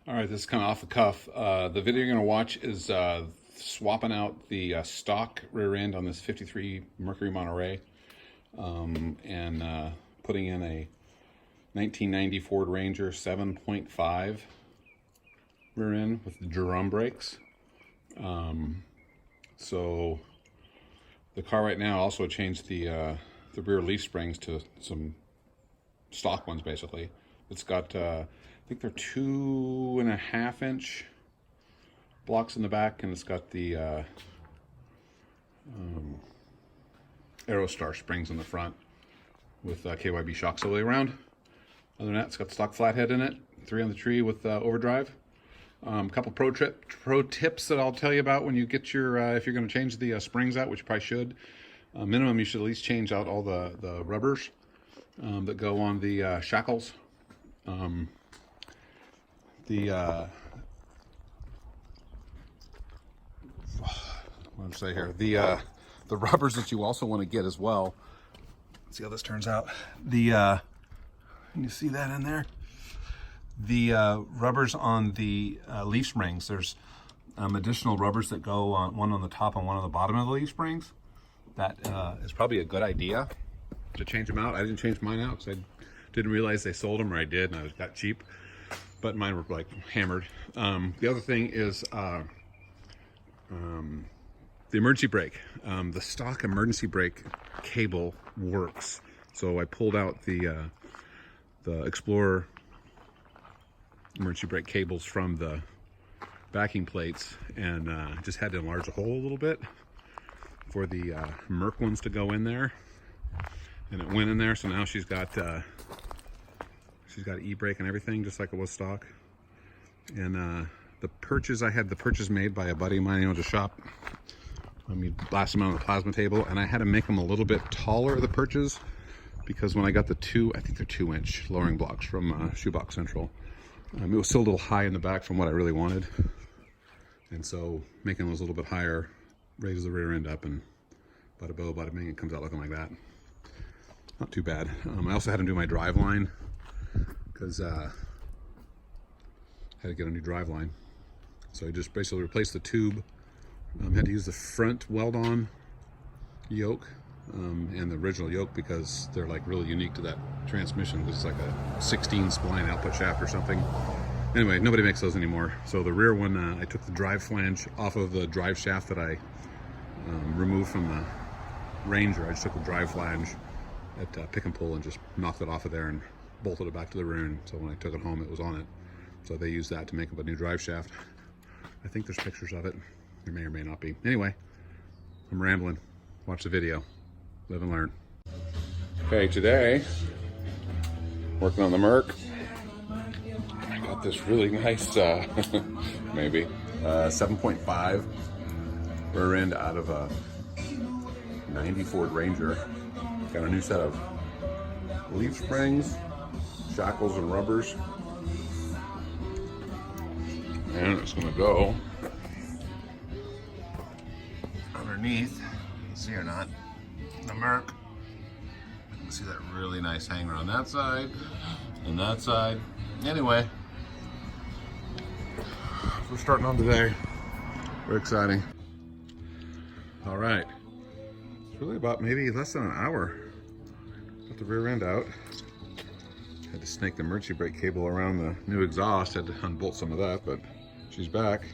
All right, this is kind of off the cuff. The video you're going to watch is swapping out the stock rear end on this 53 Mercury Monterey and putting in a 1990 Ford Ranger 7.5 rear end with the drum brakes. So the car right now also changed the rear leaf springs to some stock ones basically. It's got I think they're 2.5-inch blocks in the back, and it's got the Aerostar springs in the front with KYB shocks all the way around. Other than that, it's got the stock flathead in it, 3 on the tree with overdrive. A couple pro tips that I'll tell you about when you get your if you're going to change the springs out, which you probably should. Minimum, you should at least change out all the rubbers that go on the shackles. What did I say here? The rubbers that you also want to get as well. Let's see how this turns out. Can you see that in there? The rubbers on the leaf springs. There's additional rubbers that go on, one on the top and one on the bottom of the leaf springs. That is probably a good idea to change them out. I didn't change mine out because I didn't realize they sold them, or I did, and I got cheap. But mine were like hammered. The other thing is the emergency brake. The stock emergency brake cable works. So I pulled out the Explorer emergency brake cables from the backing plates and just had to enlarge the hole a little bit for the Merc ones to go in there. And it went in there, so now she's got e-brake and everything, just like it was stock. And the purchase, I had the purchase made by a buddy of mine who owns a shop. I mean, blasted them on the plasma table, and I had to make them a little bit taller, the purchase, because when I got the I think they're 2-inch lowering blocks from Shoebox Central, it was still a little high in the back from what I really wanted. And so making those a little bit higher raises the rear end up, and bada bow, bada bing, it comes out looking like that. Not too bad. I also had to do my drive line because I had to get a new drive line. So I just basically replaced the tube. Had to use the front weld-on yoke and the original yoke because they're like really unique to that transmission, because it's like a 16 spline output shaft or something. Anyway, nobody makes those anymore. So the rear one, I took the drive flange off of the drive shaft that I removed from the Ranger. I just took the drive flange at pick and pull and just knocked it off of there and bolted it back to the rear end. So when I took it home, it was on it. So they used that to make up a new drive shaft. I think there's pictures of it. There may or may not be. Anyway, I'm rambling. Watch the video. Live and learn. Okay, today, working on the Merc. I got this really nice, maybe, 7.5 rear end out of a 90 Ford Ranger. Got a new set of leaf springs, shackles, and rubbers. And it's going to go underneath, see or not, the Merc. You can see that really nice hanger on that side and that side. Anyway, we're starting on today. Very exciting. All right, it's really about maybe less than an hour. Got the rear end out. Had to snake the emergency brake cable around the new exhaust. Had to unbolt some of that, but she's back.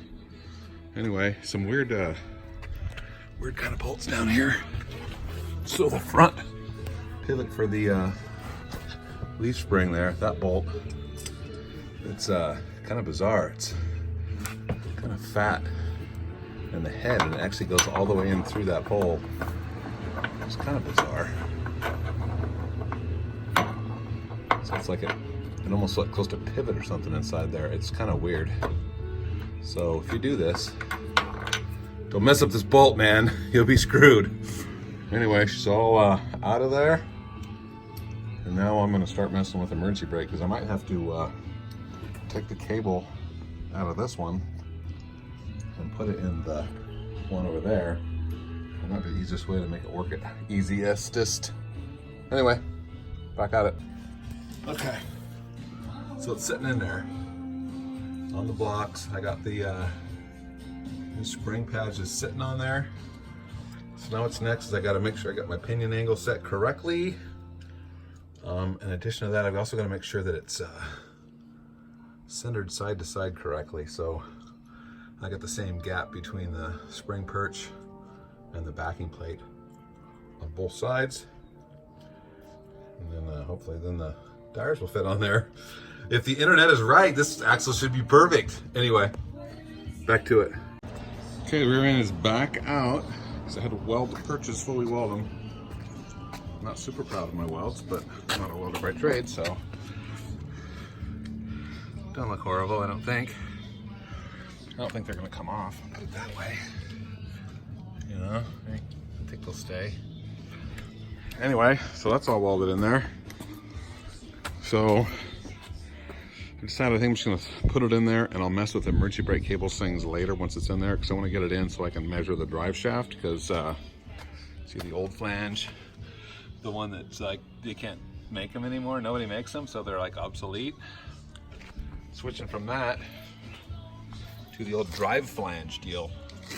Anyway, some weird kind of bolts down here. So the front pivot for the leaf spring there, that bolt, it's kind of bizarre. It's kind of fat in the head, and it actually goes all the way in through that hole. It's kind of bizarre. So it's like it almost like close to pivot or something inside there. It's kind of weird. So if you do this, don't mess up this bolt, man. You'll be screwed. Anyway, she's all out of there. And now I'm gonna start messing with emergency brake, because I might have to take the cable out of this one and put it in the one over there. That might be the easiest way to make it work. Easiest. Anyway, back at it. Okay, so it's sitting in there on the blocks. I got the new spring pads just sitting on there. So now what's next is I got to make sure I got my pinion angle set correctly. In addition to that, I've also got to make sure that it's centered side to side correctly. So I got the same gap between the spring perch and the backing plate on both sides. And then hopefully then the tires will fit on there. If the internet is right, this axle should be perfect. Anyway, back to it. Okay, the rear end is back out. So I had to weld the perches, fully weld them. I'm not super proud of my welds, but I'm not a welder by trade, so don't look horrible, I don't think. I don't think they're gonna come off, I'll put it that way. You know, I think they'll stay. Anyway, so that's all welded in there. So I decided I think I'm just gonna put it in there and I'll mess with the Mercury brake cable things later once it's in there, because I want to get it in so I can measure the drive shaft, because see the old flange, the one that's like, you can't make them anymore, nobody makes them, so they're like obsolete. Switching from that to the old drive flange deal,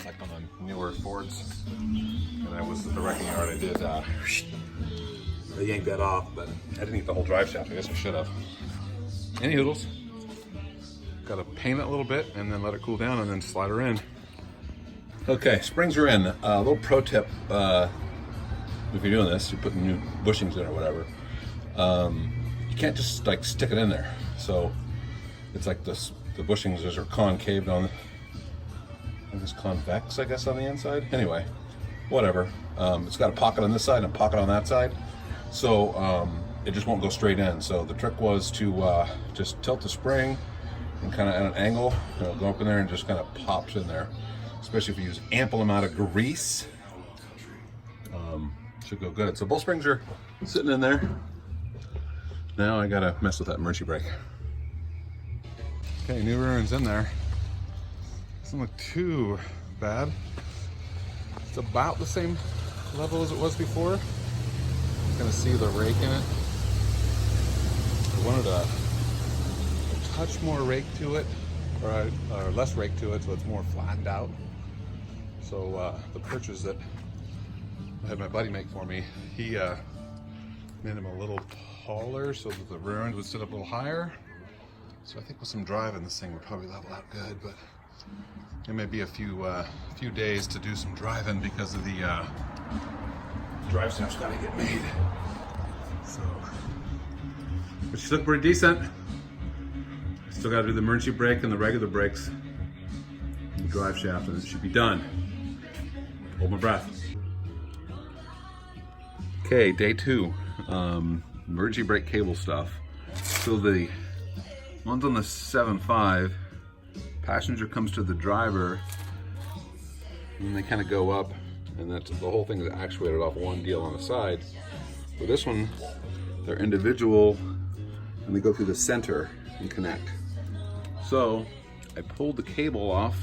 like on the newer Fords. And I was at the wrecking yard, I did I yanked that off, but I didn't get the whole drive shaft. I guess I should have. Any hoodles. Got to paint it a little bit and then let it cool down and then slide her in. Okay, springs are in. A little pro tip, if you're doing this, you're putting new bushings in or whatever, you can't just like stick it in there. So it's like this, the bushings are concaved on, I think it's convex, I guess, on the inside. Anyway, whatever. It's got a pocket on this side and a pocket on that side. So it just won't go straight in. So the trick was to just tilt the spring and kind of at an angle, it'll go up in there and just kind of pops in there. Especially if you use ample amount of grease, should go good. So both springs are sitting in there. Now I gotta mess with that Mercury brake. Okay, new rear end's in there. Doesn't look too bad. It's about the same level as it was before. I'm gonna see the rake in it. I wanted a touch more rake to it, or less rake to it, so it's more flattened out. So the perches that I had my buddy make for me, he made them a little taller so that the rear end would sit up a little higher. So I think with some driving, this thing would probably level out good, but it may be a few days to do some driving because of the drive shaft's gotta get made. So, but she looked pretty decent. Still gotta do the Mercury brake and the regular brakes, the drive shaft, and it should be done. Hold my breath. Okay, day 2, Mercury brake cable stuff. So the ones on the 7.5, passenger comes to the driver, and they kind of go up, and that's the whole thing is actuated off one deal on the side. For this one, they're individual, and they go through the center and connect. So I pulled the cable off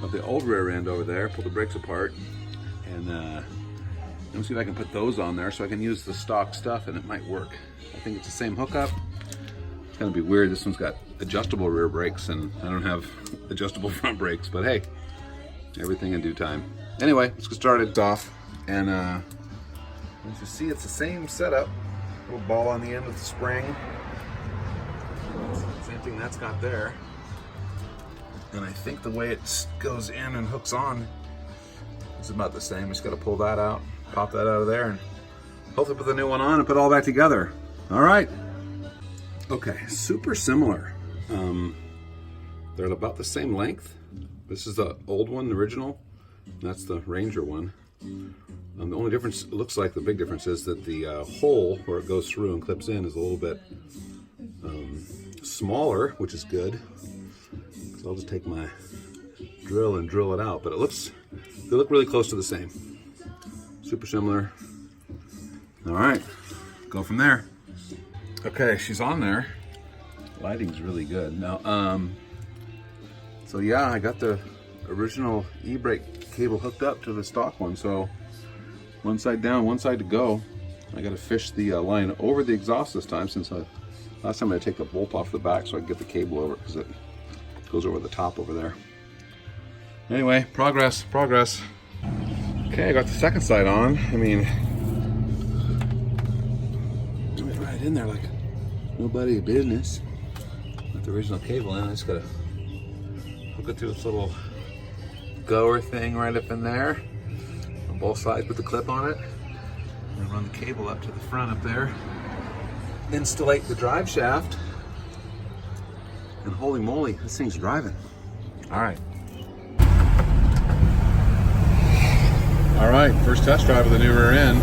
of the old rear end over there, pulled the brakes apart, and let me see if I can put those on there so I can use the stock stuff and it might work. I think it's the same hookup. It's gonna be weird. This one's got adjustable rear brakes and I don't have adjustable front brakes, but hey, everything in due time. Anyway, let's get started off. And as you see, it's the same setup. Little ball on the end with the spring. Same thing that's got there. And I think the way it goes in and hooks on is about the same. Just gotta pull that out, pop that out of there, and hopefully put the new one on and put it all back together. All right. Okay, super similar. They're about the same length. This is the old one, the original. That's the Ranger one. The only difference, it looks like the big difference is that the hole where it goes through and clips in is a little bit smaller, which is good. So I'll just take my drill and drill it out, but they look really close to the same. Super similar. All right, go from there. Okay, she's on there. Lighting's really good. Now, so yeah, I got the original e-brake cable hooked up to the stock one. So one side down, one side to go. I got to fish the line over the exhaust this time, since last time I had to take the bolt off the back so I could get the cable over it, because Goes over the top over there. Anyway, progress. Okay, I got the second side on. I mean, went right in there like nobody's business. With the original cable in, I just gotta hook it to this little goer thing right up in there on both sides. Put the clip on it and run the cable up to the front up there. Installate the drive shaft, and holy moly, this thing's driving. All right. All right, first test drive of the new rear end,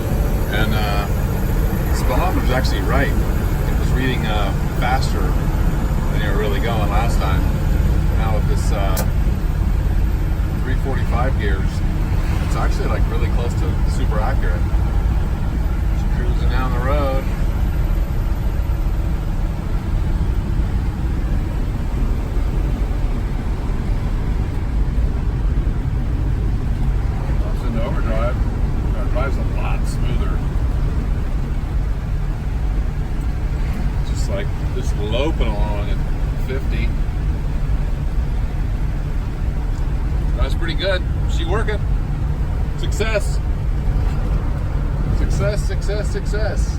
and the speedometer was actually right. It was reading faster than you were really going last time. Now with this 345 gears, it's actually like really close to super accurate. Just cruising down the road. Goes into overdrive. It drives a lot smoother. Just like just loping along at 50. That's pretty good. She working. Success. Success.